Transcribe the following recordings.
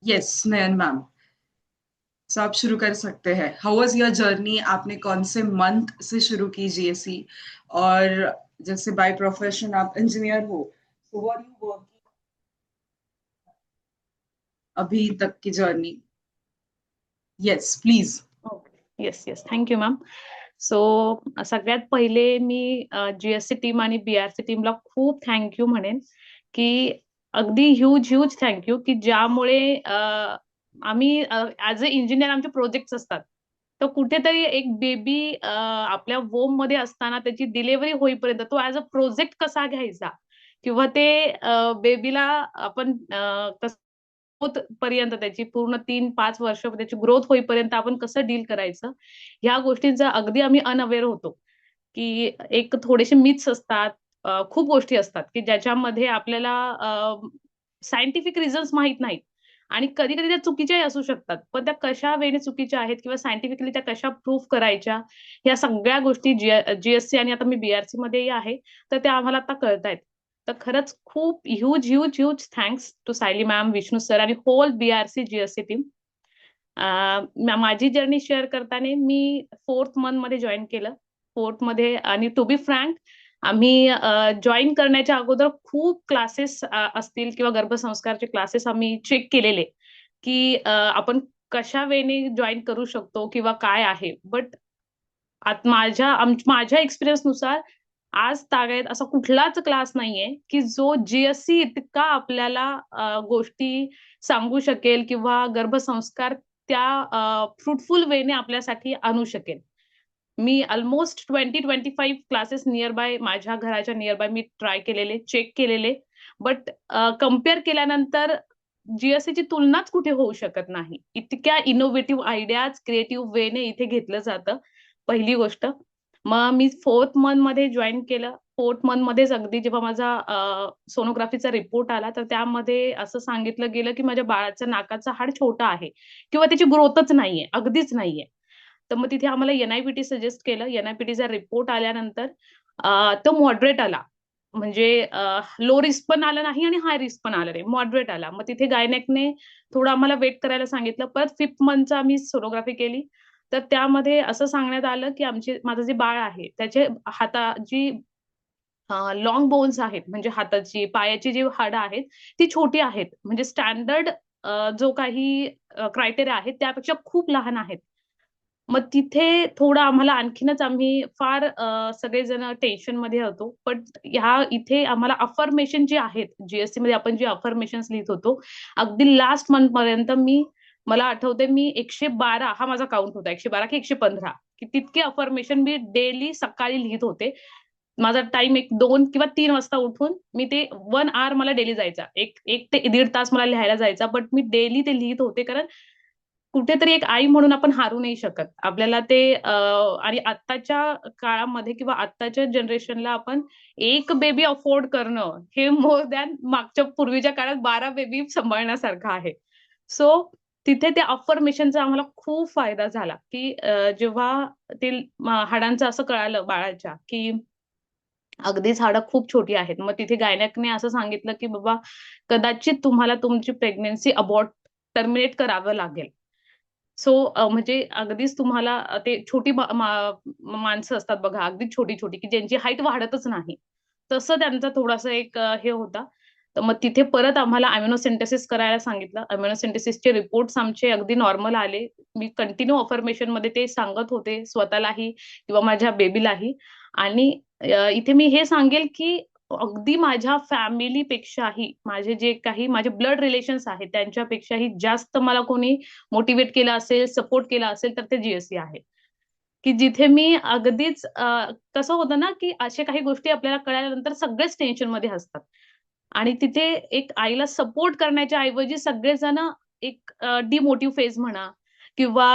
Yes नयन ma'am. So आप शुरू कर सकते हैं। हाउ वाज योर जर्नी? आपने कौन से मंथ से शुरू की जीएससी? और जैसे बाय प्रोफेशन आप इंजीनियर हो, सो व्हाट यू वर्किंग अभी तक की journey? Yes please. Okay. Yes yes, thank you ma'am. So सगळ्यात पहिले मी जीएससी टीम आणि बीआरसी टीमला खूप थँक्यू म्हणेन, की अगदी ह्यूज ह्यूज थँक्यू, की ज्यामुळे आम्ही ऍज अ इंजिनियर आमचे प्रोजेक्ट्स असतात. तर कुठेतरी एक बेबी आपल्या वोम मध्ये असताना त्याची डिलिव्हरी होईपर्यंत तो ऍज अ प्रोजेक्ट कसा घ्यायचा, किंवा ते बेबीला आपण ग्रोथ पर्यंत, त्याची पूर्ण 3-5 वर्ष त्याची ग्रोथ होईपर्यंत आपण कसं डील करायचं, ह्या गोष्टींचा अगदी आम्ही अनअवेअर होतो. की एक थोडेसे मिथ्स असतात, खूप गोष्टी असतात की ज्याच्यामध्ये आपल्याला सायंटिफिक रिझन्स माहित नाहीत, आणि कधी कधी त्या चुकीच्याही असू शकतात, पण त्या कशा वेळी चुकीच्या आहेत किंवा सायंटिफिकली त्या कशा प्रूव्ह करायच्या, या सगळ्या गोष्टी जीएससी आणि आता मी बीआरसी मध्येही आहे, तर त्या आम्हाला आता कळतायत. तर खरंच खूप huge huge huge thanks to Sayali ma'am, Vishnu sir आणि होल बीआरसी जीएससी टीम. माझी जर्नी शेअर करताना मी 4th मंथ मध्ये जॉईन केलं. 4th मध्ये, आणि टू बी फ्रँक, आम्ही जॉईन करण्याच्या अगोदर खूप क्लासेस असतील किंवा गर्भसंस्कारचे क्लासेस आम्ही चेक केलेले, की आपण कशा वेने जॉईन करू शकतो किंवा काय आहे. बट माझ्या एक्सपिरियन्स नुसार आज तागायत असा कुठलाच क्लास नाहीये की जो जीएससी इतका आपल्याला गोष्टी सांगू शकेल किंवा गर्भसंस्कार त्या फ्रुटफुल वेने आपल्यासाठी आणू शकेल. मी ऑलमोस्ट 20-25 क्लासेस नियर बाय, माझ्या घराच्या नियर बाय मी ट्राय केलेले, चेक केलेले. बट कम्पेअर केल्यानंतर जीएससी ची तुलनाच कुठे होऊ शकत नाही. इतक्या इनोव्हेटिव्ह आयडियाज क्रिएटिव्ह वेने इथे घेतलं जातं, पहिली गोष्ट. मग मी 4th मंथ मध्ये जॉईन केलं. 4th मंथ मध्येच अगदी जेव्हा माझा सोनोग्राफीचा रिपोर्ट आला, तर त्यामध्ये असं सांगितलं गेलं की माझ्या बाळाचा नाकाचा हाड छोटा आहे किंवा त्याची ग्रोथच नाहीये, अगदीच नाहीये. तर मग तिथे आम्हाला एनआयपीटी सजेस्ट केलं. एनआयपीटीचा रिपोर्ट आल्यानंतर तो मॉडरेट आला. म्हणजे लो रिस्क पण आला नाही आणि हाय रिस्क पण आला नाही, मॉडरेट आला. मग तिथे गायनेकने थोडं आम्हाला वेट करायला सांगितलं. परत 5th मंथचा आम्ही सोनोग्राफी केली. तर त्यामध्ये असं सांगण्यात आलं की माझं जे बाळ आहे त्याचे हाताची लॉंग बोन्स आहेत, म्हणजे हाताची पायाची जी हाडं आहेत ती छोटी आहेत, म्हणजे स्टँडर्ड जो काही क्रायटेरिया आहे त्यापेक्षा खूप लहान आहेत. मग तिथे थोडं आम्हाला आणखीनच, आम्ही फार सगळेजण टेन्शन मध्ये होतो. पण ह्या इथे आम्हाला अफर्मेशन जे आहेत, जीएससी मध्ये आपण जे अफर्मेशन लिहित होतो, अगदी लास्ट मंथ पर्यंत मला आठवते मी 112 हा माझा काउंट होता, 112 की 115, की तितके अफर्मेशन मी डेली सकाळी लिहित होते. माझा टाइम 1, 2 किंवा 3 वाजता उठून मी ते 1 आवर मला डेली जायचा, 1 ते 1.5 तास मला लिहायला जायचा. बट मी डेली ते लिहित होते, कारण कुठेतरी एक आई म्हणून आपण हारू नाही शकत. आपल्याला ते आणि आत्ताच्या काळामध्ये किंवा आत्ताच्या जनरेशनला आपण एक बेबी अफोर्ड करणं हे मोर दॅन मागच्या पूर्वीच्या काळात 12 बेबी सांभाळण्यासारखं आहे. सो तिथे त्या अफर्मेशनचा आम्हाला खूप फायदा झाला, की जेव्हा ते हाडांचं असं कळालं बाळाच्या, की अगदीच हाडं खूप छोटी आहेत. मग तिथे गायनॅकने असं सांगितलं, की बाबा कदाचित तुम्हाला तुमची प्रेग्नन्सी अबॉर्ट टर्मिनेट करावं लागेल. सो म्हणजे अगदीच तुम्हाला ते छोटी माणसं असतात बघा, अगदी छोटी छोटी, की ज्यांची हाईट वाढतच नाही, तसं त्यांचा थोडासा एक हे होता. तर मग तिथे परत आम्हाला अम्युनोसिंथेसिस करायला सांगितलं. अम्युनोसिंथेसिसचे रिपोर्ट्स आमचे अगदी नॉर्मल आले. मी कंटिन्यू अफर्मेशन मध्ये ते सांगत होते स्वतःलाही किंवा माझ्या बेबीलाही. आणि इथे मी हे सांगेल की अगदी माझ्या फॅमिलीपेक्षाही, माझे जे काही माझे ब्लड रिलेशन्स आहेत त्यांच्यापेक्षाही जास्त मला कोणी मोटिवेट केलं असेल, सपोर्ट केला असेल, तर ते जीएससी आहे. की जिथे मी अगदीच कसं होतं ना, की अशा काही गोष्टी आपल्याला कळल्यानंतर सगळेच टेन्शन मध्ये असतात, आणि तिथे एक आईला सपोर्ट करण्याच्या ऐवजी सगळेजण एक डिमोटिव्ह फेज म्हणा किंवा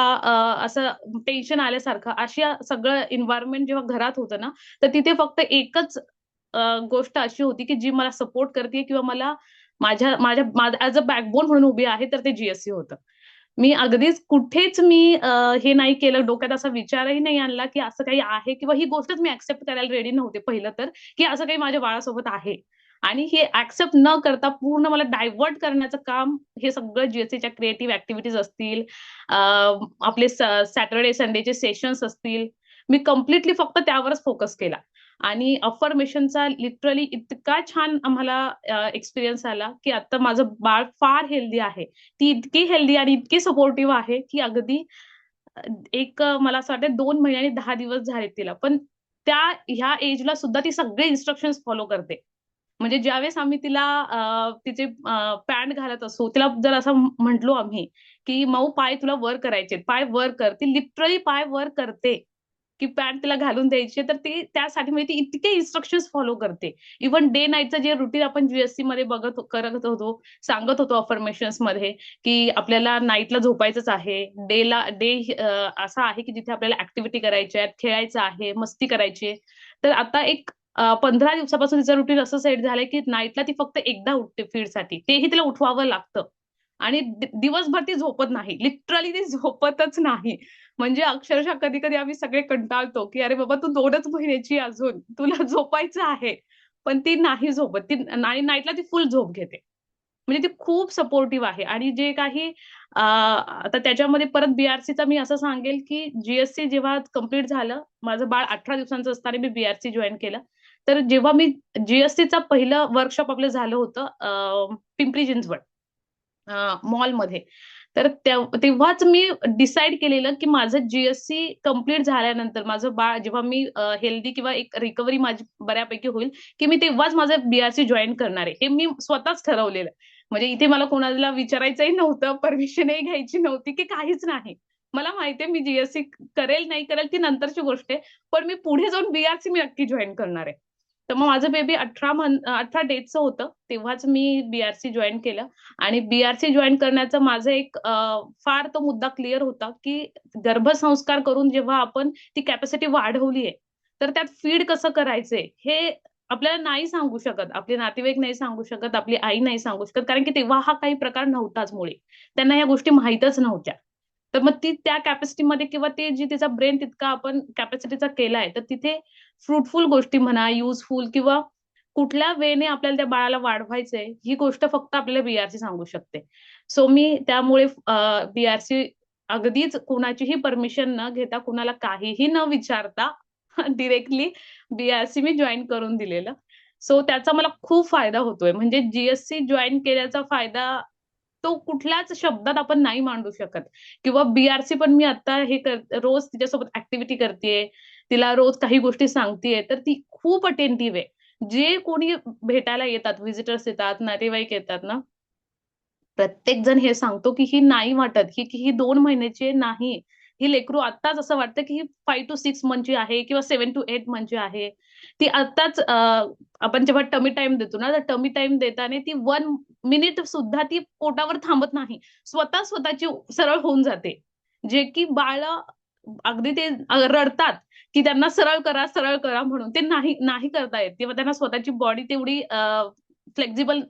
असं टेन्शन आल्यासारखं अशा सगळं एन्व्हायरमेंट जेव्हा घरात होतं ना, तर तिथे फक्त एकच गोष्ट अशी होती की जी मला सपोर्ट करते किंवा मला माझ्या माझ्या ऍज अ बॅकबोन म्हणून उभी आहे, तर ते जीएससी होतं. मी अगदीच कुठेच हे नाही केलं, डोक्यात असा विचारही नाही आणला की असं काही आहे, किंवा ही गोष्टच मी ऍक्सेप्ट करायला रेडी नव्हते पहिलं तर, की असं काही माझ्या बाळासोबत आहे. आणि हे ऍक्सेप्ट न करता पूर्ण मला डायव्हर्ट करण्याचं काम हे सगळं जीएससीच्या क्रिएटिव्ह ऍक्टिव्हिटीज असतील, आपले सॅटर्डे संडेचे सेशन्स असतील, मी कम्प्लिटली फक्त त्यावरच फोकस केला. आणि अफर्मेशनचा लिटरली इतका छान आम्हाला एक्सपिरियन्स आला की आता माझं बाळ फार हेल्दी आहे. ती इतकी हेल्दी आणि इतकी सपोर्टिव्ह आहे की अगदी मला असं वाटतं 2 महिने आणि 10 दिवस झाले तिला, पण त्या ह्या एजला सुद्धा ती सगळे इन्स्ट्रक्शन्स फॉलो करते. म्हणजे ज्यावेळेस आम्ही तिला तिचे पॅन्ट घालत असू, तिला जर असं म्हटलो आम्ही की माऊ पाय तुला वर करायचे, पाय वर कर, ती लिटरली पाय वर करते. की पॅन्ट तिला घालून द्यायची तर ती त्यासाठी म्हणजे ती इतके इन्स्ट्रक्शन्स फॉलो करते. इव्हन डे नाईटचं जे रुटीन आपण जीएससी मध्ये करत होतो, सांगत होतो अफर्मेशन्स मध्ये की आपल्याला नाईटला झोपायचंच आहे, डे असा आहे की जिथे आपल्याला ऍक्टिव्हिटी करायच्या आहेत, खेळायचं आहे, मस्ती करायची आहे. तर आता 15 दिवसापासून तिचं रुटीन असं सेट झालंय की नाईटला ती फक्त एकदा उठते फीडसाठी, तेही तिला उठवावं लागतं. आणि दिवसभर ती झोपत नाही, लिटरली ती झोपतच नाही. म्हणजे अक्षरशः कधी कधी आम्ही सगळे कंटाळतो की अरे बाबा तू 2च महिन्याची अजून, तुला झोपायचं आहे. पण ती नाही झोपत, ती आणि नाईटला ती फुल झोप घेते. म्हणजे ती खूप सपोर्टिव्ह आहे. आणि जे काही आता त्याच्यामध्ये परत बीआरसीचा मी असं सांगेल की जीएससी जेव्हा कम्प्लीट झालं, माझं बाळ 18 दिवसांचं असताना मी बीआरसी जॉईन केलं. तर जेव्हा मी जीएससीचा पहिलं वर्कशॉप आपलं झालं होतं पिंपरी चिंचवड मॉलमध्ये, तर तेव्हाच मी डिसाईड केलेलं की माझं जीएससी कम्प्लीट झाल्यानंतर माझं बाळ जेव्हा मी हेल्दी किंवा एक रिकव्हरी माझी बऱ्यापैकी होईल, की मी तेव्हाच माझं बीआरसी जॉईन करणार आहे, हे मी स्वतःच ठरवलेलं. म्हणजे इथे मला कोणाला विचारायचंही नव्हतं, परमिशनही घ्यायची नव्हती की काहीच नाही. मला माहितीये मी जीएससी करेल नाही करेल ती नंतरची गोष्ट आहे, पण मी पुढे जाऊन बीआरसी मी नक्की जॉईन करणार आहे. तर मग माझं बेबी 18 डेजचं होतं तेव्हाच मी बीआरसी जॉईन केलं. आणि बीआरसी जॉईन करण्याचं माझं फार तो मुद्दा क्लिअर होता की गर्भसंस्कार करून जेव्हा आपण ती कॅपॅसिटी वाढवलीये, तर त्यात फीड कसं करायचंय हे आपल्याला नाही सांगू शकत, आपले नातेवाईक नाही सांगू शकत, आपली आई नाही सांगू शकत, कारण की तेव्हा हा काही प्रकार नव्हताच मुळे, त्यांना या गोष्टी माहीतच नव्हत्या. तर मग ती त्या कॅपॅसिटीमध्ये किंवा ते जी तिचा ब्रेन तितका आपण कॅपॅसिटीचा केलाय, तर तिथे फ्रुटफुल गोष्टी म्हणा, युजफुल किंवा कुठल्या वेने आपल्याला त्या बाळाला वाढवायचंय, ही गोष्ट फक्त आपल्याला बीआरसी सांगू शकते. सो मी त्यामुळे बीआरसी अगदीच कुणाचीही परमिशन न घेता, कुणाला काहीही न विचारता डिरेक्टली बीआरसी मी जॉईन करून दिलेलं. सो त्याचा मला खूप फायदा होतोय. म्हणजे जीएससी जॉईन केल्याचा फायदा तो कुठल्याच शब्दात आपण नाही मांडू शकत. किंवा बीआरसी पण मी आता रोज तिच्यासोबत ऍक्टिव्हिटी करतेय, तिला रोज काही गोष्टी सांगतेय, तर ती खूप अटेंटिव्ह आहे. जे कोणी भेटायला येतात, व्हिजिटर्स येतात, नातेवाईक येतात ना, प्रत्येक जण हे सांगतो की ही नाही वाटत ही 2 महिन्याची नाही, ही लेकरू आत्ताच असं वाटतं की ही 5 to 6 मंथची आहे किंवा 7 to 8 मंथची आहे. ती आत्ताच आपण जेव्हा टमी टाइम देतो ना, तर टमी टाइम देताना ती 1 मिनिट सुद्धा ती पोटावर थांबत नाही, स्वतःची सरळ होऊन जाते. जे की बाळ अगदी ते रडतात की त्यांना सरळ करा म्हणून, ते नाही नाही करता येत किंवा त्यांना स्वतःची बॉडी तेवढी फ्लेक्झिबल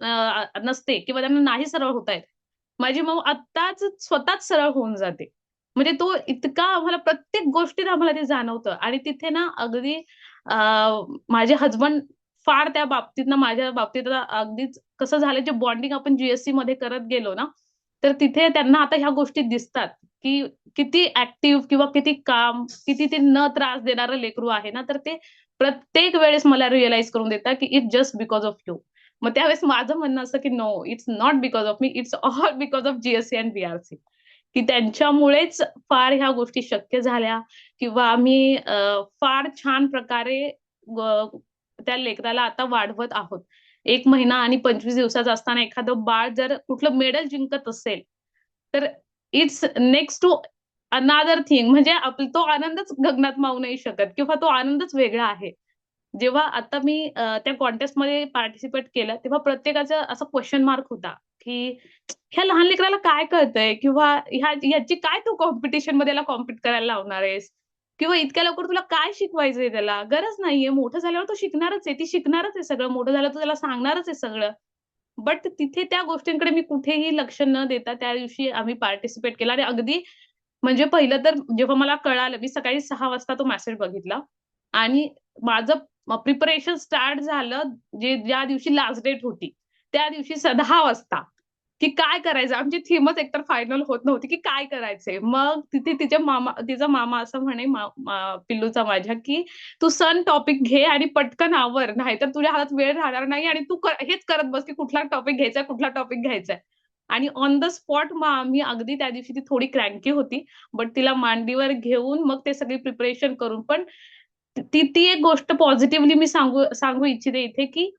नसते किंवा त्यांना नाही सरळ होता येत. माझी मऊ आत्ताच स्वतःच सरळ होऊन जाते. म्हणजे तो इतका आम्हाला प्रत्येक गोष्टीत आम्हाला ते जाणवतं. आणि तिथे ना अगदी माझे हजबंड फार त्या बाबतीत ना, माझ्या बाबतीत अगदीच कसं झालं, जे बॉन्डिंग आपण जीएससी मध्ये करत गेलो ना, तर तिथे त्यांना आता ह्या गोष्टी दिसतात की किती ऍक्टिव्ह किंवा किती काम, किती ते न त्रास देणारं लेकरू आहे ना, तर ते प्रत्येक वेळेस मला रिअलाइज करून देतात की it's just because of you. मग त्यावेळेस माझं म्हणणं असं की no, it's not because of me, it's all because of GSC and BRC. की त्यांच्यामुळेच फार ह्या गोष्टी शक्य झाल्या किंवा आम्ही फार छान प्रकारे त्या लेकराला आता वाढवत आहोत. 1 महिना आणि 25 दिवसाचं असताना एखादं बाळ जर कुठलं मेडल जिंकत असेल, तर it's next to another thing. म्हणजे तो आनंदच गगनात मावू नाही शकत किंवा तो आनंदच वेगळा आहे. जेव्हा आता मी त्या कॉन्टेस्टमध्ये पार्टिसिपेट केलं, तेव्हा प्रत्येकाचा असा क्वेश्चन मार्क होता, की ह्या लहान लेकराला काय कळतंय किंवा ह्याची काय तू कॉम्पिटिशनमध्ये याला कॉम्पीट करायला लावणार आहेस? किंवा इतक्या लवकर तुला काय शिकवायचंय त्याला? गरज नाहीये. मोठं झाल्यावर तो शिकणारच आहे. ती शिकणारच आहे सगळं. मोठं झालं तर त्याला सांगणारच आहे सगळं. बट तिथे त्या गोष्टींकडे मी कुठेही लक्ष न देता त्या दिवशी आम्ही पार्टिसिपेट केलं आणि अगदी म्हणजे पहिलं तर जेव्हा मला कळालं, मी सकाळी 6 वाजता तो मेसेज बघितला आणि माझं प्रिपरेशन स्टार्ट झालं, ज्या दिवशी लास्ट डेट होती त्या दिवशी 10 वाजता, की काय करायचं. आमची थीमच एकतर फायनल होत नव्हती की काय करायचंय. मग तिथे तिचा मामा असं म्हणे पिल्लूचा माझ्या, की तू सन टॉपिक घे आणि पटकन आवर, नाहीतर तुझ्या हातात वेळ राहणार नाही आणि तू हेच करत बस की कुठला टॉपिक घ्यायचाय, कुठला टॉपिक घ्यायचाय. आणि ऑन द स्पॉट मग आम्ही अगदी, त्या दिवशी ती थोडी क्रँकी होती, बट तिला मांडीवर घेऊन मग ते सगळी प्रिपरेशन करून. पण ती ती एक गोष्ट पॉझिटिव्हली मी सांगू सांगू इच्छिते इथे, की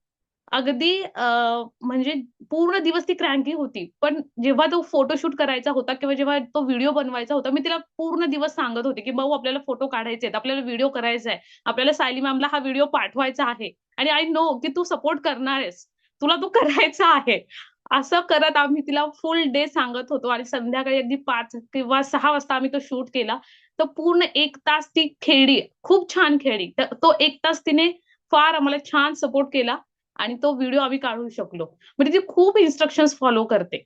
अगदी म्हणजे पूर्ण दिवस ती क्रँकी होती. पण जेव्हा तो फोटोशूट करायचा होता किंवा जेव्हा तो व्हिडिओ बनवायचा होता, मी तिला पूर्ण दिवस सांगत होते, की "भाऊ आपल्याला फोटो काढायचे आहेत, आपल्याला व्हिडिओ करायचा आहे, आपल्याला सायली मॅमला हा व्हिडिओ पाठवायचा आहे आणि आय नो की तू सपोर्ट करणार आहेस. तुला तो करायचा आहे." असं करत आम्ही तिला फुल डे सांगत होतो आणि संध्याकाळी अगदी 5 किंवा 6 वाजता आम्ही तो शूट केला. तर पूर्ण 1 तास ती खेळली. खूप छान खेळली. तर तो 1 तास तिने फार आम्हाला छान सपोर्ट केला आणि तो व्हिडिओ आम्ही काढू शकलो. म्हणजे ती खूप इन्स्ट्रक्शन्स फॉलो करते.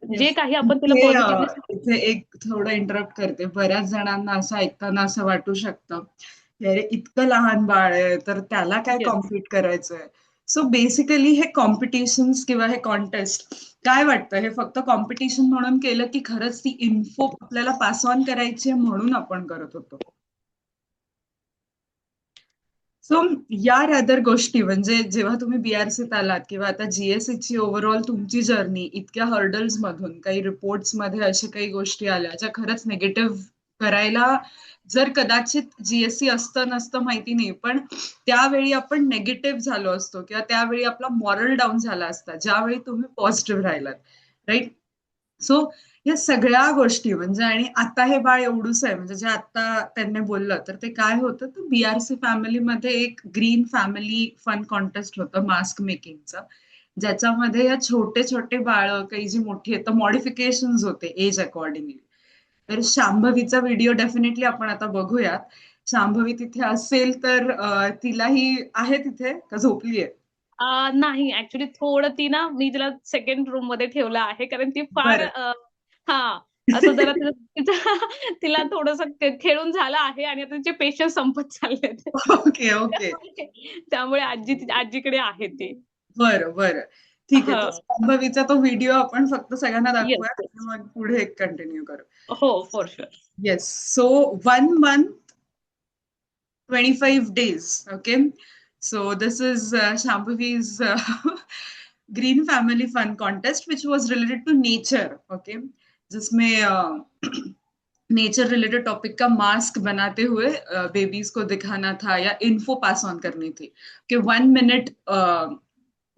जे येस. काही आपण तिला इथे पॉझिटिव्हली इथे एक थोडं इंटरप्ट करते. बऱ्याच जणांना असं ऐकताना असं वाटू शकतं, की अरे इतकं लहान बाळ आहे, तर त्याला काय येस. कॉम्पीट करायचंय. सो बेसिकली हे कॉम्पिटिशन्स किंवा हे कॉन्टेस्ट काय वाटतं, हे फक्त कॉम्पिटिशन म्हणून केलं, की खरंच ती इन्फो आपल्याला पास ऑन करायची आहे म्हणून आपण करत होतो? सो या अदर गोष्टी म्हणजे जेव्हा तुम्ही बीआरसीत आलात किंवा आता जीएससीची ओव्हरऑल तुमची जर्नी इतक्या हर्डल्स मधून काही रिपोर्ट्स मध्ये अशा काही गोष्टी आल्या ज्या खरंच निगेटिव्ह करायला, जर कदाचित जीएससी असतं नसतं माहिती नाही, पण त्यावेळी आपण नेगेटिव्ह झालो असतो किंवा त्यावेळी आपला मॉरल डाऊन झाला असता ज्यावेळी तुम्ही पॉझिटिव्ह राहिलात, राईट? सो या सगळ्या गोष्टी म्हणजे, आणि आता हे बाळ एवढूच आहे म्हणजे जे आता त्यांनी बोललं तर ते काय होतं, तर बीआरसी फॅमिलीमध्ये एक ग्रीन फॅमिली फन कॉन्टेस्ट होतं मास्क मेकिंगचं, ज्याच्यामध्ये या छोटे छोटे बाळ काही जी मोठी आहेत तर मॉडिफिकेशन होते एज अकॉर्डिंगली. तर शांभवीचा व्हिडिओ डेफिनेटली आपण आता बघूयात. शांभवी तिथे असेल तर तिलाही आहे तिथे का झोपलीये? नाही ऍक्च्युली थोडं ती ना, मी तिला सेकंड रूम मध्ये ठेवलं आहे कारण ती फार बरं. हा असं जरा तिला थोडस खेळून झालं आहे आणि आता तिचे पेशन्स संपत चाललेत. Okay okay. त्यामुळे आजीकडे आहे ती. बरं बरं. ठीक आहे. हा. तर संभवीचा तो व्हिडिओ आपण फक्त सगळ्यांना येस दाखवूया येस. आणि मग पुढे कंटिन्यू करू. हो for sure. Yes. So 1 month, 25 days. Okay. So this is Shambhavi's Green Family Fun Contest, which was related to nature. Okay. जिसमें नेचर रिलेटेड टॉपिक का मास्क बनाते हुए बेबीज को दिखाना था या इन्फो पास ऑन करनी थी कि 1 minute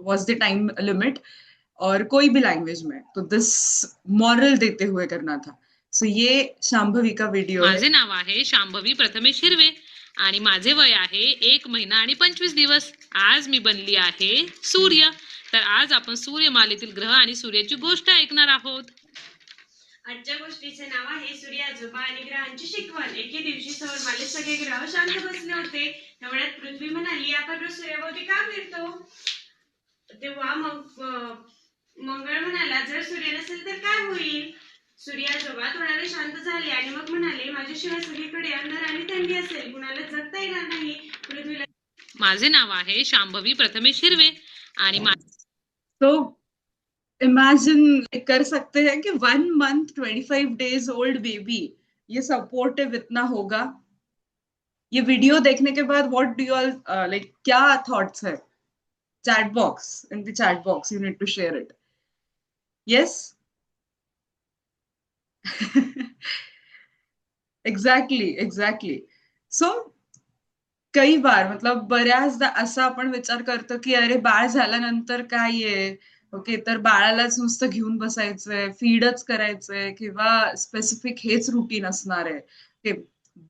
was the time limit, और कोई भी लैंग्वेज में, तो दिस मॉरल देते हुए करना था. सो ये शांभवी का व्हिडिओ आहे. माझे नाव आहे शांभवी प्रथमेश हिरवे आणि माझे वय आहे 1 महिना आणि 25 दिवस. आज मी बनली आहे सूर्य. तर आज आपण सूर्यमालेतील ग्रह आणि सूर्याची गोष्ट ऐकणार आहोत. आजच्या गोष्टीचे नाव आहे सूर्य आजोबा आणि ग्रहांची शिकवण. एके दिवशी सौरमालेत सगळे ग्रह शांत बसले होते. तेवढ्यात पृथ्वी म्हणाली, आपण रोज सूर्याभोवती का फिरतो? तेव्हा मग मंगळ म्हणाला, जर सूर्य नसेल तर काय होईल? सूर्य आजोबा थोडा वेळ शांत झाले आणि मग म्हणाले, माझ्याशिवाय सगळीकडे अंधार आणि थंडी असेल, कुणाला जगता येणार नाही. पृथ्वीला. माझे नाव आहे शांभवी प्रथमेश हिरवे आणि तो इमेजिन कर सकते हैं कि 1 month 25 days ओल्ड बेबी ये सपोर्टिव इतना होगा. ये वीडियो देखने के बाद what do you all like, क्या थॉट्स है? Chat box, in the chat box you need to share it. Yes. Exactly exactly. So कई बार मतलब बऱ्याचदा असं आपण विचार करतो की अरे बाळ झाल्यानंतर काय आहे, ओके तर बाळालाच नुसतं घेऊन बसायचंय, फीडच करायचंय किंवा स्पेसिफिक हेच रुटीन असणार आहे. ओके,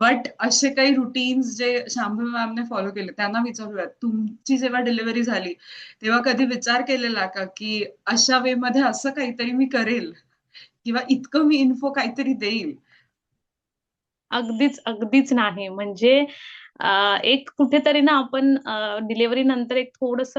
बट असे काही रुटीन्स जे शांभवी मॅमने फॉलो केले त्यांना विचारूयात, तुमची जेव्हा डिलिव्हरी झाली तेव्हा कधी विचार केलेला का की अशा वे मध्ये असं काहीतरी मी करेल किंवा इतकं मी इन्फो काहीतरी देईल? अगदीच अगदीच नाही. म्हणजे एक कुठेतरी ना आपण डिलिव्हरी नंतर एक थोडस,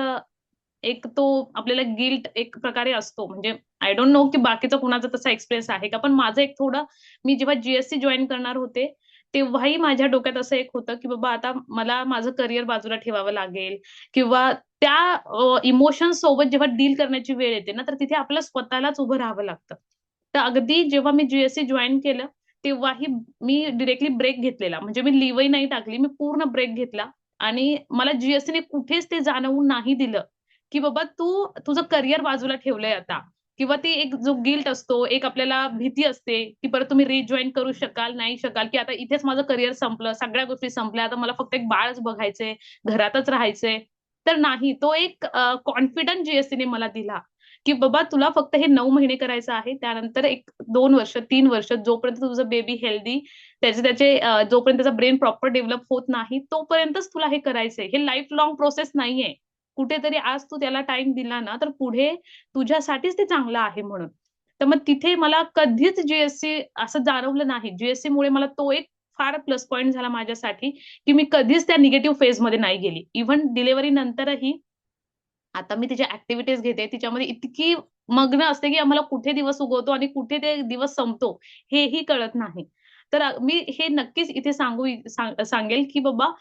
एक तो आपल्याला गिल्ट एक प्रकारे असतो. म्हणजे आय डोंट नो की बाकीचा कुणाचा तसा एक्सपिरियन्स आहे का, पण माझं एक थोडं, मी जेव्हा जीएससी जॉईन करणार होते तेव्हाही माझ्या डोक्यात असं एक होतं, की बाबा आता मला माझं करिअर बाजूला ठेवावं लागेल किंवा त्या इमोशन्स सोबत जेव्हा डील करण्याची वेळ येते ना, तर तिथे आपल्याला स्वतःलाच उभं राहावं लागतं. तर अगदी जेव्हा मी जीएससी जॉइन केलं, तेव्हाही मी डायरेक्टली ब्रेक घेतलेला. म्हणजे मी लिव्हही नाही टाकली. मी पूर्ण ब्रेक घेतला आणि मला जीएससीने कुठेच ते जाणवून नाही दिलं, की बाबा तू तुझं करिअर बाजूला ठेवलंय आता. किंवा ती एक जो गिल्ट असतो, एक आपल्याला भीती असते, की परत तुम्ही रिजॉइन करू शकाल, नाही शकाल, की आता इथेच माझं करिअर संपलं, सगळ्या गोष्टी संपल्या, आता मला फक्त एक बाळच बघायचंय, घरातच राहायचंय. तर नाही, तो एक कॉन्फिडन्स जीएससीने मला दिला, की बाबा तुला फक्त हे 9 महिने करायचं आहे. त्यानंतर 1, 2 वर्ष, 3 वर्ष जोपर्यंत तुझं बेबी हेल्दी, जोपर्यंत त्याचा ब्रेन प्रॉपर डेव्हलप होत नाही, तोपर्यंतच तुला हे करायचंय. हे लाईफ लाँग प्रोसेस नाहीये. कुठेतरी आज तू त्याला टाईम दिला ना, तर पुढे तुझ्यासाठीच ते चांगलं आहे म्हणून. तर मग तिथे मला कधीच जीएससी असं जाणवलं नाही. जीएससीमुळे मला तो एक फार प्लस पॉइंट झाला माझ्यासाठी, की मी कधीच त्या निगेटिव्ह फेजमध्ये नाही गेली. इव्हन डिलिव्हरी नंतरही आता मी तिच्या ॲक्टिव्हिटीज घेते. तिच्यामध्ये इतकी मग्न असते, की आम्हाला कुठे दिवस उगवतो आणि कुठे ते दिवस संपतो हेही कळत नाही. तर मी हे नक्कीच इथे सांगेल, की बाबा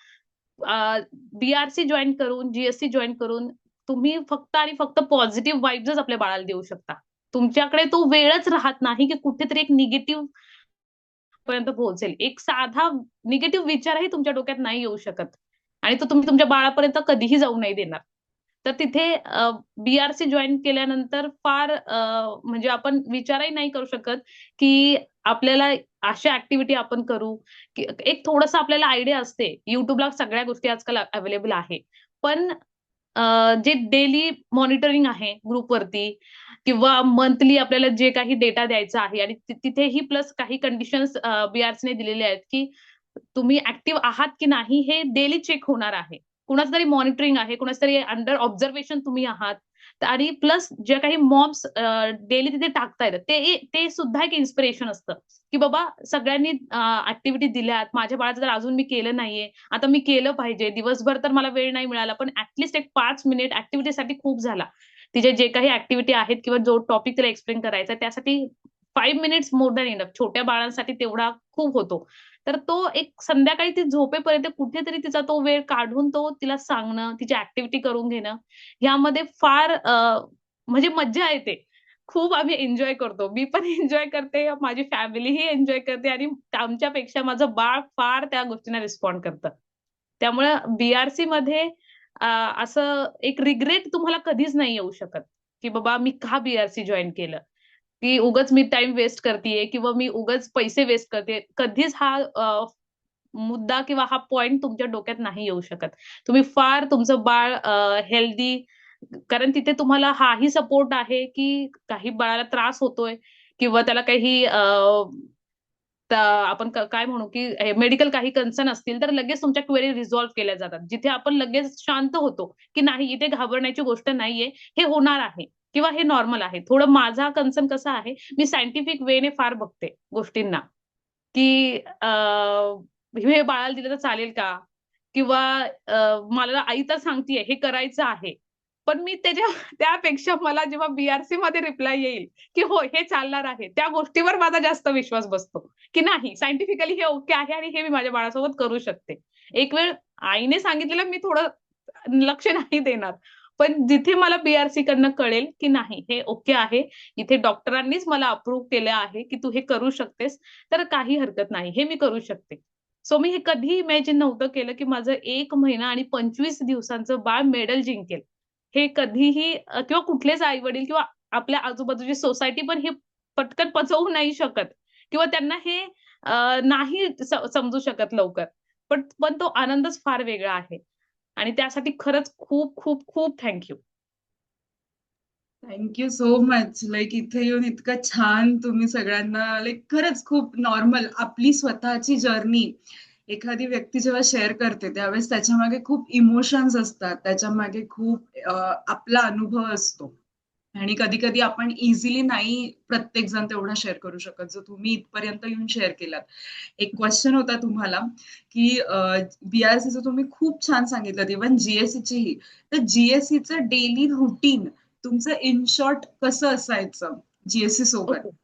बीआरसी जॉइन करून, जीएससी जॉइन करून तुम्ही फक्त आणि फक्त पॉझिटिव्ह वाइब्सच आपल्या बाळाला देऊ शकता. तुमच्याकडे तो वेळच राहत नाही, की कुठेतरी एक निगेटिव्ह पर्यंत पोहोचेल. एक साधा निगेटिव्ह विचारही तुमच्या डोक्यात नाही येऊ शकत आणि तो तुम्ही तुमच्या बाळापर्यंत कधीही जाऊ नाही देणार. तर तिथे बीआरसी जॉइन केल्यानंतर फार म्हणजे आपण विचारही नाही करू शकत, की आपल्याला अशा ॲक्टिव्हिटी आपण करू, की एक थोडंसं आपल्याला आयडिया असते. YouTubeला सगळ्या गोष्टी आजकाल अवेलेबल आहे. पण जे डेली मॉनिटरिंग आहे ग्रुपवरती किंवा मंथली आपल्याला जे काही डेटा द्यायचा आहे आणि तिथेही प्लस काही कंडिशन्स बीआरसीने दिलेले आहेत, की तुम्ही ॲक्टिव्ह आहात की नाही हे डेली चेक होणार आहे. कुणाचं तरी मॉनिटरिंग आहे, कुणाचं तरी अंडर ऑब्झर्वेशन तुम्ही आहात आणि प्लस ज्या काही मॉम्स डेली तिथे टाकतायत ते सुद्धा एक इन्स्पिरेशन असतं, की बाबा सगळ्यांनी ॲक्टिव्हिटी दिल्यात. माझ्या बाळाचं जर अजून मी केलं नाहीये, आता मी केलं पाहिजे. दिवसभर तर मला वेळ नाही मिळाला, पण एक 5 मिनिट ॲक्टिव्हिटीसाठी खूप झाला. तिचे जे काही ॲक्टिव्हिटी आहेत किंवा जो टॉपिक तिला एक्सप्लेन करायचा त्यासाठी 5 मिनिट्स मोर दॅन इनफ. छोट्या बाळांसाठी तेवढा खूप होतो. तर तो एक संध्याकाळी ती झोपेपर्यंत कुठेतरी तिचा तो वेळ काढून तो तिला सांगणं, तिची ॲक्टिव्हिटी करून घेणं, ह्यामध्ये फार म्हणजे मज्जा येते. खूप आम्ही एन्जॉय करतो. मी पण एन्जॉय करते, माझी फॅमिलीही एन्जॉय करते आणि आमच्यापेक्षा माझं बाळ फार त्या गोष्टींना रिस्पॉन्ड करतं. त्यामुळं बीआरसीमध्ये असं एक रिग्रेट तुम्हाला कधीच नाही येऊ शकत, की बाबा मी का बीआरसी जॉइन केलं? की उगाच मी टाईम वेस्ट करतीये किंवा मी उगाच पैसे वेस्ट करते. कधीच हा मुद्दा किंवा हा पॉइंट तुमच्या डोक्यात नाही येऊ शकत. तुम्ही फार तुमचं बाळ हेल्दी कारण तिथे तुम्हाला हाही सपोर्ट आहे, की काही बाळाला त्रास होतोय किंवा त्याला काही आपण काय म्हणू, की मेडिकल काही कन्सर्न असतील, तर लगेच तुमच्या क्वेरी रिझॉल्व्ह केल्या जातात. जिथे आपण लगेच शांत होतो, की नाही इथे घाबरण्याची गोष्ट नाहीये, हे होणार आहे किंवा हे नॉर्मल आहे. थोडं माझा कन्सर्न कसा आहे, मी सायंटिफिक वेने फार बघते गोष्टींना, की हे बाळाला दिलं तर चालेल का? किंवा मला आई तर सांगतीये हे करायचं आहे. पण मी त्यापेक्षा मला जेव्हा बीआरसीमध्ये रिप्लाय येईल, की हो हे चालणार आहे, त्या गोष्टीवर माझा जास्त विश्वास बसतो, की नाही सायंटिफिकली हे ओके आहे आणि हे मी माझ्या बाळासोबत करू शकते. एक वेळ आईने सांगितलेलं मी थोडं लक्ष नाही देणार. पण जिथे मला बीआरसी कडनं कळेल, की नाही हे ओके आहे. इथे डॉक्टरांनीच मला अप्रूव्ह केलं आहे, की तू हे करू शकतेस, तर काही हरकत नाही. हे मी करू शकते. सो मी हे कधीही इमॅजिन नव्हतं केलं, की माझं 1 महिना आणि 25 दिवसांचं बाळ मेडल जिंकेल. हे कधीही किंवा कुठलेच आई-वडील किंवा आपल्या आजूबाजूची सोसायटी पण हे पटकन पचवू नाही शकत किंवा त्यांना हे नाही समजू शकत लवकर. पण तो आनंदच फार वेगळा आहे आणि त्यासाठी खरंच खूप, खूप, खूप thank you. Thank you so much. इथे येऊन इतकं छान तुम्ही सगळ्यांना खरंच खूप नॉर्मल आपली स्वतःची जर्नी एखादी व्यक्ती जेव्हा शेअर करते त्यावेळेस त्याच्यामागे खूप इमोशन्स असतात. त्याच्यामागे खूप आपला अनुभव असतो. आणि कधी कधी आपण इझिली नाही प्रत्येक जण तेवढा शेअर करू शकत जो तुम्ही इथपर्यंत येऊन शेअर केलात. एक क्वेश्चन होता तुम्हाला की बीआरसीचं तुम्ही खूप छान सांगितलं इव्हन जीएससीचीही. तर जीएससीचं डेली रुटीन तुमचं इन शॉर्ट कसं असायचं जीएससी सोबत? ओके.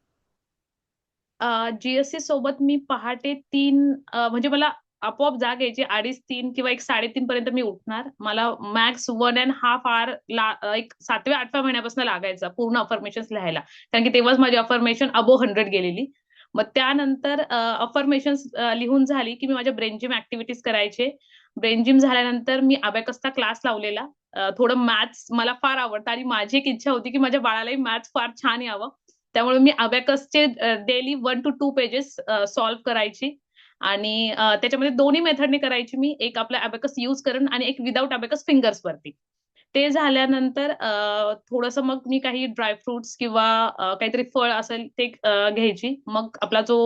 जीएससी सोबत मी पहाटे 3 म्हणजे मला आपोआप जाग यायची 2:30-3 किंवा एक 3:30 पर्यंत मी उठणार. मला मॅक्स 1.5 आवर एक 7व्या-8व्या महिन्यापासून लागायचा पूर्ण अफर्मेशन्स लिहायला. कारण की तेव्हाच माझी अफर्मेशन अबोव्ह 100 गेलेली. मग त्यानंतर अफर्मेशन्स लिहून झाली की मी माझ्या ब्रेन जिम ऍक्टिव्हिटीज करायचे. ब्रेन जिम झाल्यानंतर मी अबॅकसचा क्लास लावलेला. थोडं मॅथ्स मला फार आवडतं आणि माझी एक इच्छा होती की माझ्या बाळालाही मॅथ्स फार छान यावं. त्यामुळे मी अबॅकसचे डेली 1 to 2 पेजेस सॉल्व्ह करायची आणि त्याच्यामध्ये दोन्ही मेथडने करायची मी. एक आपला अबॅकस यूज करून आणि एक विदाऊट अबॅकस फिंगर्स वरती. ते झाल्यानंतर थोडंसं मग मी काही ड्रायफ्रुट्स किंवा काहीतरी फळ असेल ते घ्यायची. मग आपला जो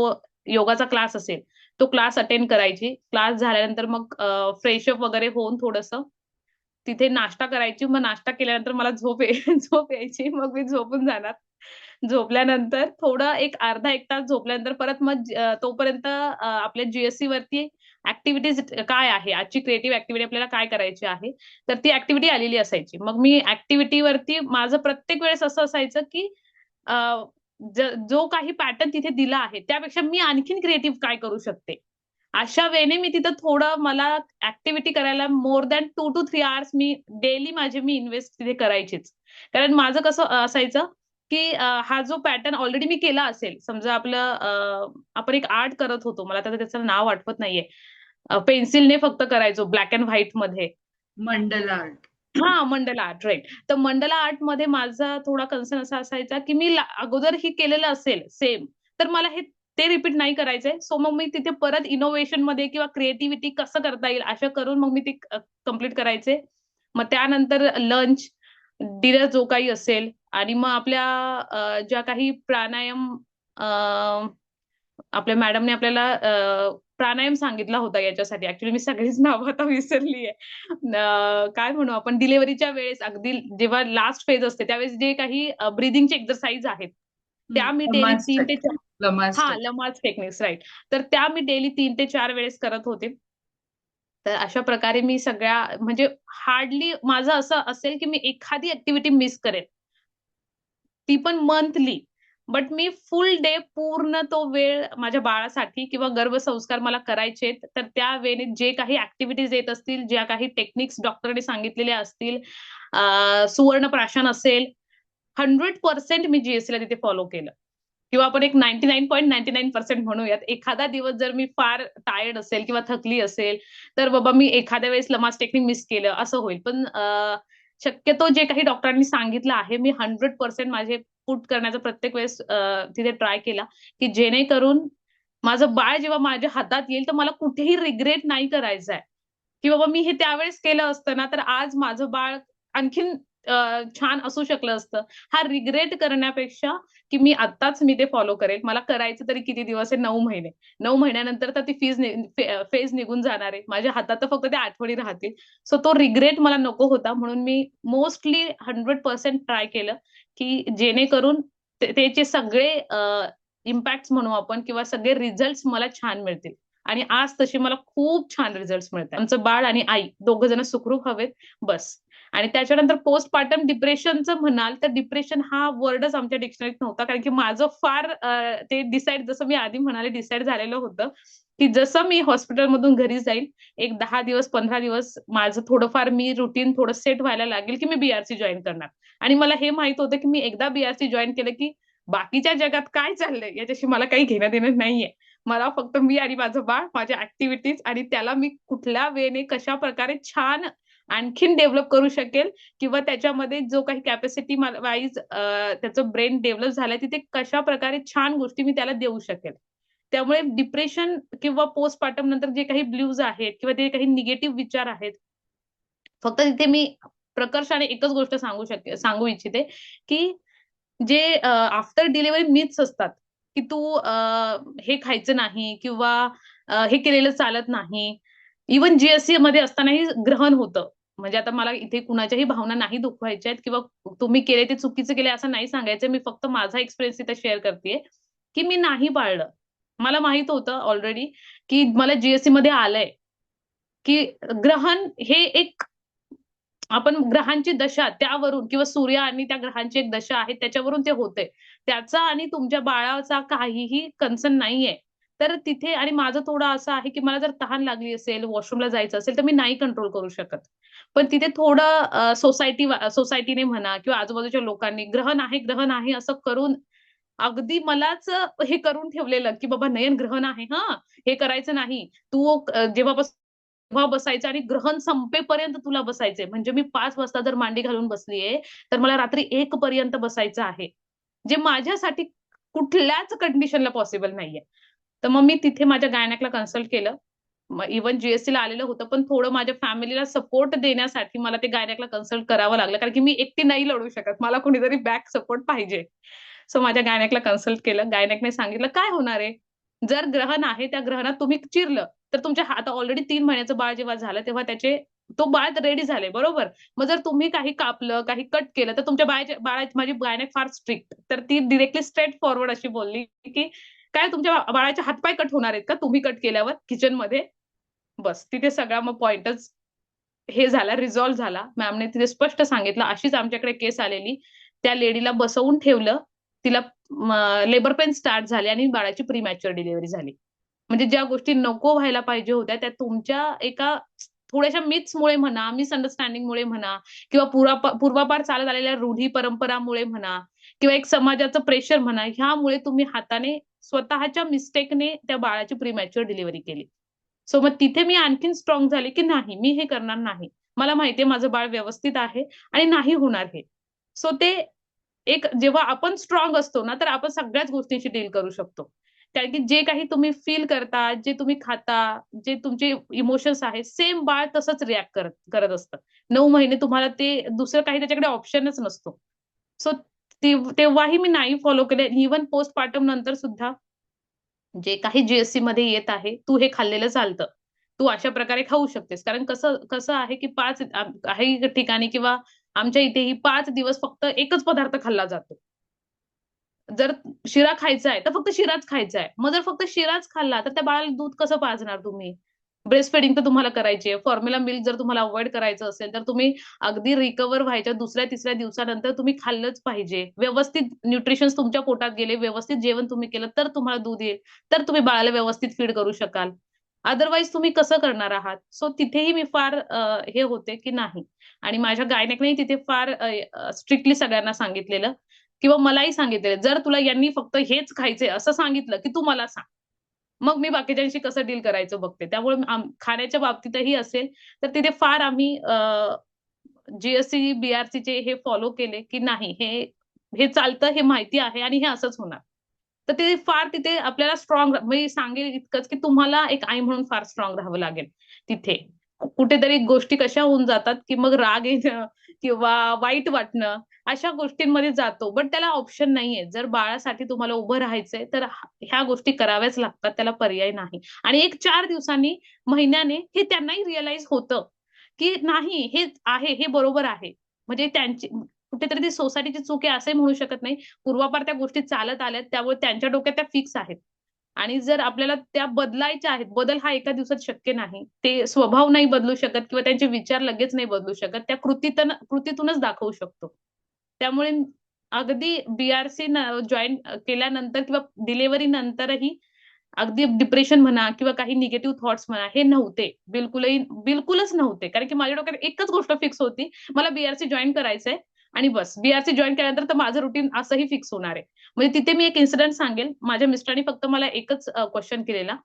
योगाचा क्लास असेल तो क्लास अटेंड करायची. क्लास झाल्यानंतर मग फ्रेशअप वगैरे होऊन थोडंसं तिथे नाश्ता करायची. मग नाश्ता केल्यानंतर मला झोप यायची. मग मी झोपून जाणार. झोपल्यानंतर थोडं एक अर्धा 1 तास झोपल्यानंतर परत मग तोपर्यंत आपल्या जीएससी वरती ऍक्टिव्हिटीज काय आहे, आजची क्रिएटिव्ह ऍक्टिव्हिटी आपल्याला काय करायची आहे, तर ती ऍक्टिव्हिटी आलेली असायची. मग मी ऍक्टिव्हिटी वरती माझं प्रत्येक वेळेस असं असायचं की जो काही पॅटर्न तिथे दिला आहे त्यापेक्षा मी आणखीन क्रिएटिव्ह काय करू शकते. अशा वेने मी तिथं थोडं मला ऍक्टिव्हिटी करायला more than 2 to 3 hours me daily me invest तिथे करायचीच. कारण माझं कसं असायचं की हा जो पॅटर्न ऑलरेडी मी केला असेल, समजा आपण एक आर्ट करत होतो, मला आता त्याचं नाव आठवत नाहीये. पेन्सिलने फक्त करायचो ब्लॅक अँड व्हाईट मध्ये. मंडला आर्ट. मंडला आर्ट, राईट. तर मंडला आर्ट मध्ये माझा थोडा कन्सर्न असा असायचा की मी अगोदर ही केलेलं असेल सेम, तर मला ते रिपीट नाही करायचंय. सो मग मी तिथे परत इनोव्हेशन मध्ये किंवा क्रिएटिव्हिटी कसं करता येईल अशा करून मग मी ते कम्प्लीट करायचे. मग त्यानंतर लंच, डिनर जो काही असेल आणि मग आपल्या ज्या काही प्राणायाम आपल्या मॅडमने आपल्याला प्राणायाम सांगितला होता याच्यासाठी. ऍक्च्युली मी सगळीच नावं आता विसरलीये. काय म्हणू आपण, डिलिव्हरीच्या वेळेस अगदी जेव्हा लास्ट फेज असते त्यावेळेस जे काही ब्रिदिंगचे एक्सरसाइज आहेत त्या मी डेली 3 ते 4 लमाज टेक्निक्स, राईट. तर त्या मी डेली 3 ते 4 वेळेस करत होते. तर अशा प्रकारे मी सगळ्या म्हणजे हार्डली माझं असं असेल की मी एखादी ऍक्टिव्हिटी मिस करेन, ती पण monthly. But me full day पूर्ण तो वेळ माझ्या बाळासाठी किंवा गर्भसंस्कार मला करायचे, तर त्या वेळेने जे काही ऍक्टिव्हिटीज येत असतील, ज्या काही टेक्निक्स डॉक्टरने सांगितलेल्या असतील, सुवर्ण प्राशन असेल, 100% मी जीएससीला तिथे फॉलो केलं. किंवा आपण एक 99.99% म्हणूयात. एखादा दिवस जर मी फार टायर्ड असेल किंवा थकली असेल, तर बाबा मी एखाद्या वेळेस लमाज टेक्निक मिस केलं असं होईल. पण शक्यतो जे काही डॉक्टरांनी सांगितलं आहे, मी 100% माझे पुट करण्याचा प्रत्येक वेळेस तिथे ट्राय केला, की जेणेकरून माझं बाळ जेव्हा माझ्या हातात येईल, तर मला कुठेही रिग्रेट नाही करायचंय, की बाबा मी हे त्यावेळेस केलं असतं ना, तर आज माझं बाळ आणखीन छान असू शकलं असतं. हा रिग्रेट करण्यापेक्षा की मी ते फॉलो करेल. मला करायचं तरी किती दिवस आहे? 9 महिने. 9 महिन्यानंतर तर ती फेज निघून जाणार आहे. माझ्या हातात तर फक्त त्या आठवणी राहतील. सो तो रिग्रेट मला नको होता. म्हणून मी मोस्टली 100% ट्राय केलं, की जेणेकरून त्याचे सगळे इम्पॅक्ट म्हणू आपण किंवा सगळे रिझल्ट्स मला छान मिळतील. आणि आज तसे मला खूप छान रिझल्ट्स मिळतात. आमचं बाळ आणि आई दोघं जण सुखरूप हवेत, बस. आणि त्याच्यानंतर पोस्टपार्टम डिप्रेशनचं म्हणाल तर डिप्रेशन हा वर्डच आमच्या डिक्शनरीत नव्हता. कारण की माझं फार ते डिसाईड, जसं मी आधी म्हणाले, डिसाईड झालेलं होतं की जसं मी हॉस्पिटलमधून घरी जाईल, एक 10 दिवस 15 दिवस माझं थोडंफार मी रुटीन थोडं सेट व्हायला लागेल की मी बीआरसी जॉईन करणार. आणि मला हे माहित होतं की मी एकदा बीआरसी जॉईन केलं की बाकीच्या जगात काय चाललंय याच्याशी मला काही घेणं देणं नाहीये. मला फक्त मी आणि माझं बाळ, माझ्या ऍक्टिव्हिटीज आणि त्याला मी कुठल्या वेने कशा प्रकारे छान आणखीन डेव्हलप करू शकेल किंवा त्याच्यामध्ये जो काही कॅपॅसिटी वाईज त्याचं ब्रेन डेव्हलप झालंय तिथे कशा प्रकारे छान गोष्टी मी त्याला देऊ शकेल. त्यामुळे डिप्रेशन किंवा पोस्टपार्टम नंतर जे काही ब्ल्यूज आहेत किंवा ते काही निगेटिव्ह विचार आहेत, फक्त तिथे मी प्रकर्षाने एकच गोष्ट सांगू इच्छिते की जे आफ्टर डिलिव्हरी मिथ्स असतात की तू हे खायचं नाही किंवा हे केलेलं चालत नाही. इव्हन जीएससी मध्ये असतानाही ग्रहण होतं. म्हणजे आता मला इथे कुणाच्याही भावना नाही दुखवायच्या आहेत किंवा तुम्ही केले ते चुकीचं केले असं नाही सांगायचं. मी फक्त माझा एक्सपिरियन्स इथे शेअर करतेय की मी नाही पाळलं. मला माहित होतं ऑलरेडी की मला जीएससी मध्ये आलंय की ग्रहण हे एक आपण ग्रहांची दशा त्यावरून किंवा सूर्य आणि त्या ग्रहांची एक दशा आहे त्याच्यावरून ते होते. त्याचा आणि तुमच्या बाळाचा काहीही कन्सर्न नाहीये. तर तिथे आणि माझं थोडं असं आहे, की मला जर तहान लागली असेल, वॉशरूमला जायचं असेल, तर मी नाही कंट्रोल करू शकत. पण तिथे थोडं सोसायटीने म्हणा किंवा आजूबाजूच्या लोकांनी ग्रहण आहे असं करून अगदी मलाच हे करून ठेवलेलं, की बाबा नयन ग्रहण आहे हां, हे करायचं नाही. तू तेव्हा बसायचं आणि ग्रहण संपेपर्यंत तुला बसायचंय. म्हणजे मी 5 वाजता जर मांडी घालून बसलीये, तर मला रात्री 1 पर्यंत बसायचं आहे. जे माझ्यासाठी कुठल्याच कंडिशनला पॉसिबल नाहीये. तर मग मी तिथे माझ्या गायनॅकला कन्सल्ट केलं. मग इव्हन जीएससीला आलेलं होतं, पण थोडं माझ्या फॅमिलीला सपोर्ट देण्यासाठी मला ते गायनॅकला कन्सल्ट करावं लागलं. कारण की मी एकटी नाही लढू शकत. मला कुणीतरी बॅक सपोर्ट पाहिजे. सो माझ्या गायनॅकला कन्सल्ट केलं. गायनॅकने सांगितलं, "काय होणार आहे? जर ग्रहण आहे, त्या ग्रहणात तुम्ही चिरलं, तर तुमच्या आता ऑलरेडी 3 महिन्याचं बाळ जेव्हा झालं, तेव्हा तो बाळ रेडी झालंय, बरोबर? मग जर तुम्ही काही कापलं, काही कट केलं, तर तुमच्या माझी गायनॅक फार स्ट्रिक्ट. तर ती डायरेक्टली स्ट्रेट फॉरवर्ड अशी बोलली, की "काय तुमच्या बाळाचे हातपाय कट होणार आहेत का तुम्ही कट केल्यावर किचनमध्ये?" बस तिथे सगळा मग पॉइंटच हे झाला, रिझॉल्व्ह झाला. मॅमने तिथे स्पष्ट सांगितलं, अशीच आमच्याकडे केस आलेली. त्या लेडीला बसवून ठेवलं. तिला लेबर पेन स्टार्ट झाले आणि बाळाची प्रीमॅच्युअर डिलिव्हरी झाली. म्हणजे ज्या गोष्टी नको व्हायला पाहिजे होत्या, त्या तुमच्या एका थोड्याशा मिथ्समुळे म्हणा, मिसअंडरस्टँडिंगमुळे म्हणा किंवा पूर्वापार चालत आलेल्या रूढी परंपरामुळे म्हणा किंवा एक समाजाचं प्रेशर म्हणा, ह्यामुळे तुम्ही हाताने स्वतःच्या मिस्टेकने त्या बाळाची प्रीमॅच्युअर डिलिव्हरी केली. सो मग तिथे मी आणखीन स्ट्रॉंग झाले, की नाही मी हे करणार नाही. मला माहितीये माझं बाळ व्यवस्थित आहे आणि नाही होणार हे. सो ते एक जेव्हा आपण स्ट्रॉंग असतो ना, तर आपण सगळ्याच गोष्टींशी डील करू शकतो. कारण की जे काही तुम्ही फील करता, जे तुम्ही खाता, जे तुमचे इमोशन्स आहेत, सेम बाळ तसंच रिएक्ट करत करत असतं. 9 महिने तुम्हाला ते दुसरं काही त्याच्याकडे ऑप्शनच नसतो. सो तेव्हाही मी नाही फॉलो केले. इव्हन पोस्टपार्टम नंतर सुद्धा जे काही जीएससीमध्ये येत आहे, तू हे खाल्लेलं चालतं. तू अशा प्रकारे खाऊ शकतेस. कारण कसं कसं आहे, की काही ठिकाणी किंवा आमच्या इथेही 5 दिवस फक्त एकच पदार्थ खाल्ला जातो. जर शिरा खायचा आहे, तर फक्त शिराच खायचा आहे. मग जर फक्त शिराच खाल्ला, तर त्या बाळाला दूध कसं पाजणार तुम्ही? ब्रेस्ट फिडिंग तर तुम्हाला करायची आहे. फॉर्म्युला मिल्क जर तुम्हाला अव्हॉइड करायचं असेल, तर तुम्ही अगदी रिकव्हर व्हायच्या 2ऱ्या-3ऱ्या दिवसानंतर तुम्ही खाल्लंच पाहिजे. व्यवस्थित न्यूट्रिशन्स तुमच्या पोटात गेले, व्यवस्थित जेवण तुम्ही केलं, तर तुम्हाला दूध येईल. तर तुम्ही बाळाला व्यवस्थित फीड करू शकाल. अदरवाईज तुम्ही कसं करणार आहात? सो तिथेही मी फार हे होते, की नाही आणि माझ्या गायनेकनेही तिथे फार स्ट्रिक्टली सगळ्यांना सांगितलेलं किंवा मलाही सांगितलेलं, जर तुला यांनी फक्त हेच खायचंय असं सांगितलं, की तू मला सांग. मग मी बाकीच्यांशी कसं डील करायचं बघते. त्यामुळे खाण्याच्या बाबतीतही असेल, तर तिथे फार आम्ही जीएससी, बीआरसीचे हे फॉलो केले, की नाही हे चालतं, हे माहिती आहे आणि हे असंच होणार. तर ते फार तिथे आपल्याला स्ट्रॉंग मी सांगेल इतकंच, की तुम्हाला एक आई म्हणून फार स्ट्रॉंग राहावं लागेल तिथे. कुठेतरी गोष्टी कशा होऊन जातात, की मग राग येणं किंवा वाईट वाटणं अशा गोष्टींमध्ये जातो. बट त्याला ऑप्शन नाहीये. जर बाळासाठी तुम्हाला उभं राहायचंय, तर ह्या गोष्टी कराव्याच लागतात. त्याला पर्याय नाही. आणि एक 4 दिवसांनी, महिन्याने हे त्यांनाही रिअलाईज होतं, की नाही हे आहे, हे बरोबर आहे. म्हणजे त्यांची कुठेतरी ती सोसायटीची चूक आहे असंही म्हणू शकत नाही. पूर्वापार त्या गोष्टी चालत आल्यात, त्यामुळे त्यांच्या डोक्यात त्या फिक्स आहेत. आणि जर आपल्याला त्या बदलायच्या आहेत, बदल हा एका दिवसात शक्य नाही. ते स्वभाव नाही बदलू शकत किंवा त्यांचे विचार लगेच नाही बदलू शकत. त्या कृतीतूनच दाखवू शकतो. त्यामुळे अगदी बीआरसी जॉइन केल्यानंतर किंवा डिलिव्हरी नंतरही अगदी डिप्रेशन म्हणा किंवा काही निगेटिव्ह थॉट्स म्हणा, हे नव्हते. बिलकुलच नव्हते. कारण की माझ्या डोक्यात एकच गोष्ट फिक्स होती, मला बीआरसी जॉइन करायचंय आणि बस. बीआरसी जॉइन केल्यानंतर तर माझं रुटीन असंही फिक्स होणार आहे. म्हणजे तिथे मी एक इन्सिडेंट सांगेल. माझ्या मिस्टरांनी फक्त मला एकच क्वेशन केलेला,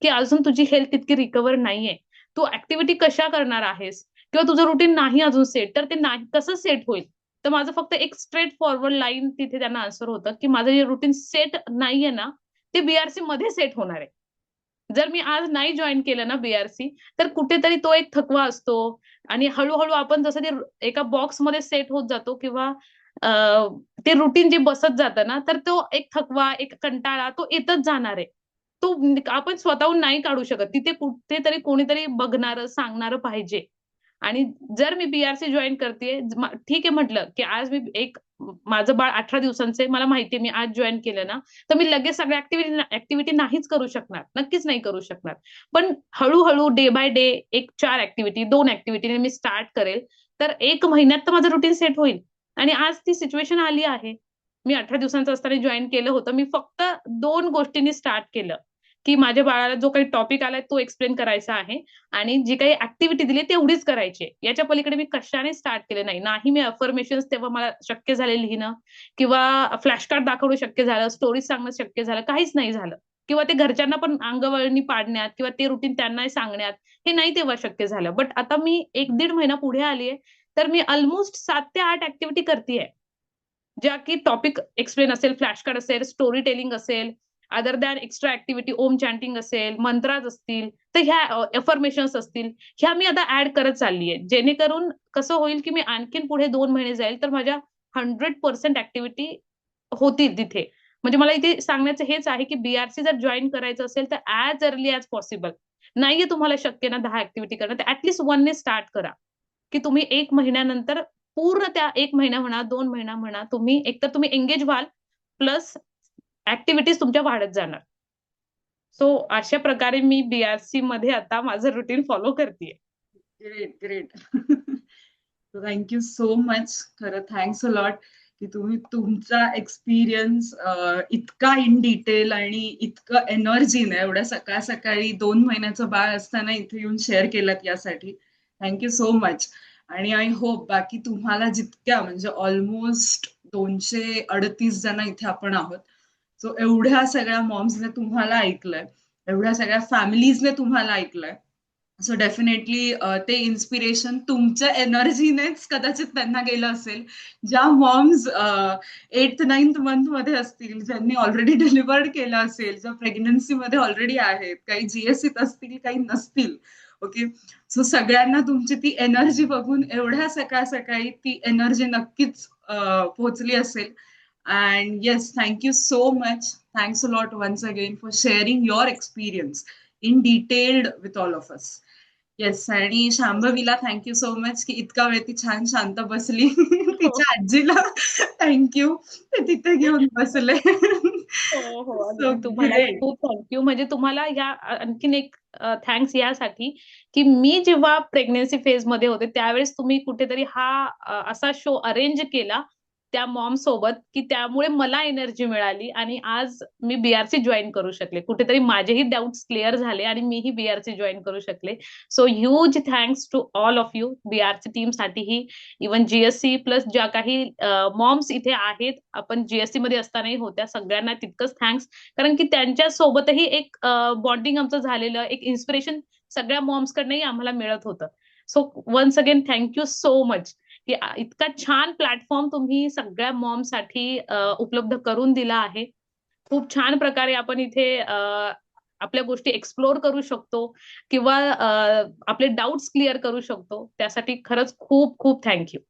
की "अजून तुझी हेल्थ तितकी रिकव्हर नाहीये. तू ॲक्टिव्हिटी कशा करणार आहेस? किंवा तुझं रुटीन नाही अजून सेट, तर ते नाही कसं सेट होईल?" तर माझं फक्त एक स्ट्रेट फॉरवर्ड लाईन तिथे त्यांना आन्सर होतं, की "माझं जे रुटीन सेट नाहीये ना, ते बीआरसी मध्ये सेट होणार आहे. जर मी आज नाही जॉइन केलं ना बीआरसी, तर कुठेतरी तो एक थकवा असतो आणि हळू-हळू आपण जसं ते एका बॉक्समध्ये सेट होत जातो किंवा अ, ते रुटीन जे बसत जातं ना, तर तो एक थकवा, एक कंटाळा तो येतच जाणार आहे. तो आपण स्वतःहून नाही काढू शकत. तिथे कुठेतरी कोणीतरी बघणारं, सांगणारं पाहिजे. आणि जर मी बीआरसी जॉइन करतेय, ठीक आहे म्हटलं, की आज मी माझं बाळ 18 दिवसांचं आहे. मला माहिती आहे मी आज जॉइन केलं ना, तर मी लगेच सगळ्या ॲक्टिव्हिटी नाहीच करू शकणार. नक्कीच नाही करू शकणार. पण हळू-हळू डे बाय डे एक 4 ॲक्टिव्हिटी, 2 ॲक्टिव्हिटीने मी स्टार्ट करेल. तर 1 महिन्यात तर माझं रुटीन सेट होईल. आणि आज ती सिच्युएशन आली आहे. मी 18 दिवसांचं असताना जॉईन केलं होतं. मी फक्त 2 गोष्टींनी स्टार्ट केलं, की माझ्या बाळाला जो काही टॉपिक आलाय तो एक्सप्लेन करायचा आहे आणि जी काही ऍक्टिव्हिटी दिली तेवढीच करायची आहे. याच्या पलीकडे मी कशाने स्टार्ट केलं नाही. नाही मी अफर्मेशन्स तेव्हा मला शक्य झाले लिहिणं किंवा फ्लॅश कार्ड दाखवणं शक्य झालं, स्टोरीज सांगणं शक्य झालं, काहीच नाही झालं. किंवा ते घरच्यांना पण अंगवळणी पाडण्यात किंवा ते रुटीन त्यांना सांगण्यात हे नाही तेव्हा शक्य झालं. बट आता मी 1-1.5 महिना पुढे आलीये, तर मी ऑलमोस्ट 7 ते 8 ऍक्टिव्हिटी करतेय. ज्या की टॉपिक एक्सप्लेन असेल, फ्लॅश कार्ड असेल, स्टोरी टेलिंग असेल, अदर दॅन एक्स्ट्रा ऍक्टिव्हिटी ओम चॅन्टिंग असेल, मंत्राज असतील, तर ह्या एफर्मेशन्स असतील, ह्या मी आता ऍड करत चाललीये. जेणेकरून कसं होईल की मी आणखीन पुढे 2 महिने जाईल तर माझ्या 100% ऍक्टिव्हिटी होतील तिथे. म्हणजे मला इथे सांगण्याचं हेच आहे की बीआरसी जर जॉईन करायचं असेल तर ऍज अर्ली ऍज पॉसिबल. नाहीये तुम्हाला शक्य ना 10 ऍक्टिव्हिटी करणं, तर ऍटलीस्ट 1 ने स्टार्ट करा. की तुम्ही 1 महिन्यानंतर पूर्ण त्या 1 महिना म्हणा, 2 महिना म्हणा, तुम्ही एकतर तुम्ही एंगेज व्हाल, प्लस ऍक्टिव्हिटीज तुमच्या वाढत जाणार. सो अशा प्रकारे मी बीआरसी मध्ये आता माझं रुटीन फॉलो करतेय. Great, great. Thank you so much. खरं थँक्स अ लॉट की तुम्ही तुमचा एक्सपिरियन्स इतका इन डिटेल आणि इतकं एनर्जीने एवढ्या सकाळ सकाळी 2 महिन्याचं बाळ असताना इथे येऊन शेअर केलात यासाठी. Thank you so much. आणि आय होप बाकी तुम्हाला जितक्या म्हणजे ऑलमोस्ट 238 जण इथे आपण आहोत. सो एवढ्या सगळ्या मॉम्सने तुम्हाला ऐकलंय, एवढ्या सगळ्या फॅमिलीजने तुम्हाला ऐकलंय. सो डेफिनेटली ते इन्स्पिरेशन तुमच्या एनर्जीनेच कदाचित त्यांना गेलं असेल. ज्या मॉम्स 8th-9th मंथ मध्ये असतील, ज्यांनी ऑलरेडी डिलिव्हर्ड केलं असेल, ज्या प्रेग्नन्सी मध्ये ऑलरेडी आहेत, काही जीएससीत असतील, काही नसतील. ओके, सो सगळ्यांना तुमची ती एनर्जी बघून एवढ्या सकाळ सकाळी ती एनर्जी नक्कीच पोहोचली असेल. And yes, thank you so much. Thanks a lot once again for sharing your experience in detailed with all of us. Yes, आणि शांभवीला थँक्यू सो मच की इतका वेळ ती छान शांत बसली. हो. तिच्या आजीला थँक्यू, ते तिथे घेऊन बसले. हो, हो. सो अगदी तुम्हालाही ग्रेट. खूप थँक्यू. म्हणजे तुम्हाला ह्या आणखीन एक थँक्स यासाठी, की मी जेव्हा प्रेग्नन्सी फेजमध्ये होते, त्यावेळेस तुम्ही कुठेतरी हा असा शो अरेंज केला त्या मॉम सोबत, की त्यामुळे मला एनर्जी मिळाली आणि आज मी बीआरसी जॉइन करू शकले. कुठेतरी माझेही डाउट्स क्लिअर झाले आणि मीही बीआरसी जॉइन करू शकले. So huge thanks to all of you. BRC टीमसाठीही, इव्हन जीएससी प्लस ज्या काही मॉम्स इथे आहेत, आपण जीएससी मध्ये असतानाही होत्या, सगळ्यांना तितकंच थँक्स. कारण की त्यांच्या सोबतही एक बॉन्डिंग आमचं झालेलं, एक इन्स्पिरेशन सगळ्या मॉम्स कडनंही आम्हाला मिळत होतं. So once again thank you so much की इतका छान प्लॅटफॉर्म तुम्ही सगळ्या मॉमसाठी उपलब्ध करून दिला आहे. खूप छान प्रकारे आपण इथे आपल्या गोष्टी एक्सप्लोर करू शकतो किंवा आपले डाउट्स क्लिअर करू शकतो. त्यासाठी खरंच खूप खूप थँक्यू.